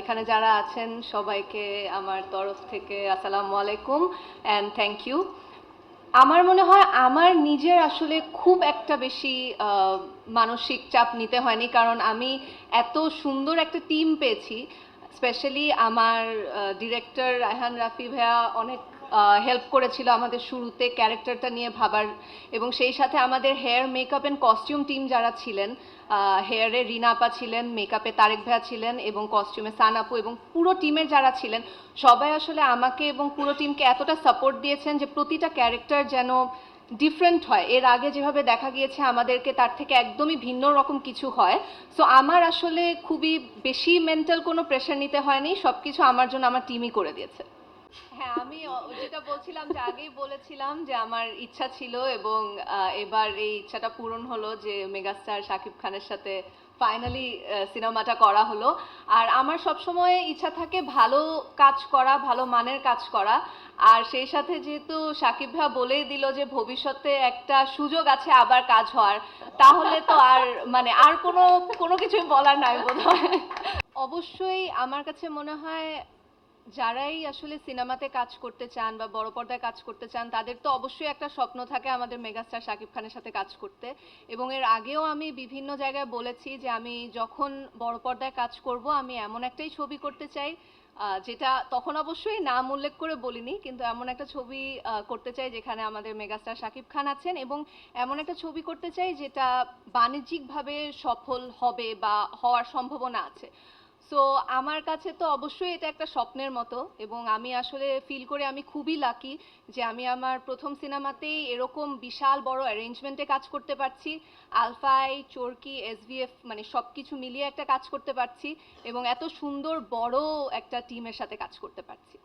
এখানে যারা আছেন সবাইকে আমার তরফ থেকে আসসালামু আলাইকুম অ্যান্ড থ্যাংক ইউ। আমার মনে হয় আমার নিজের আসলে খুব একটা বেশি মানসিক চাপ নিতে হয়নি, কারণ আমি এত সুন্দর একটা টিম পেয়েছি। স্পেশালি আমার ডিরেক্টর রায়হান রাফি ভাইয়া অনেক হেল্প করেছিল আমাদের শুরুতে ক্যারেক্টারটা নিয়ে ভাবার, এবং সেই সাথে আমাদের hair makeup and costume team যারা ছিলেন, হেয়ারে রিনা আপা ছিলেন, মেকআপে তারেক ভাইয়া ছিলেন এবং কস্টিউমে সান আপু, এবং পুরো টিমের যারা ছিলেন সবাই আসলে আমাকে এবং পুরো টিমকে এতটা সাপোর্ট দিয়েছেন যে প্রতিটা ক্যারেক্টার যেন ডিফারেন্ট হয়। এর আগে যেভাবে দেখা গিয়েছে আমাদেরকে তার থেকে একদমই ভিন্ন রকম কিছু হয়। সো আমার আসলে খুবই বেশি মেন্টাল কোনো প্রেশার নিতে হয়নি, সব কিছু আমার জন্য আমার টিমই করে দিয়েছে। হ্যাঁ, আমি যেটা বলছিলাম যে আগেই বলেছিলাম যে আমার ইচ্ছা ছিল, এবং এবার এই ইচ্ছাটা পূরণ হলো যে মেগাস্টার শাকিব খানের সাথে ফাইনালি সিনেমাটা করা হলো। আর আমার সবসময় ইচ্ছা থাকে ভালো কাজ করা, ভালো মানের কাজ করা। আর সেই সাথে যেহেতু শাকিব ভাইয়া বলেই দিল যে ভবিষ্যতে একটা সুযোগ আছে আবার কাজ হওয়ার, তাহলে তো আর মানে আর কোনো কোনো কিছুই বলার নাই বোধহয়। অবশ্যই আমার কাছে মনে হয় যারাই আসলে সিনেমাতে কাজ করতে চান বা বড় পর্দায় কাজ করতে চান তাদের তো অবশ্যই একটা স্বপ্ন থাকে আমাদের মেগাস্টার শাকিব খানের সাথে কাজ করতে। এবং এর আগেও আমি বিভিন্ন জায়গায় বলেছি যে আমি যখন বড় পর্দায় কাজ করব আমি এমন একটাই ছবি করতে চাই, যেটা তখন অবশ্যই নাম উল্লেখ করে বলিনি, কিন্তু এমন একটা ছবি করতে চাই যেখানে আমাদের মেগাস্টার শাকিব খান আছেন, এবং এমন একটা ছবি করতে চাই যেটা বাণিজ্যিকভাবে সফল হবে বা হওয়ার সম্ভাবনা আছে। সো আমার কাছে তো অবশ্যই এটা একটা স্বপ্নের মতো, এবং আমি আসলে ফিল করে আমি খুবই লাকি যে আমি আমার প্রথম সিনেমাতেই এরকম বিশাল বড় অ্যারেঞ্জমেন্টে কাজ করতে পারছি। আলফাই, চরকি, এসভিএফ মানে সব কিছু মিলিয়ে একটা কাজ করতে পারছি, এবং এত সুন্দর বড় একটা টিমের সাথে কাজ করতে পারছি।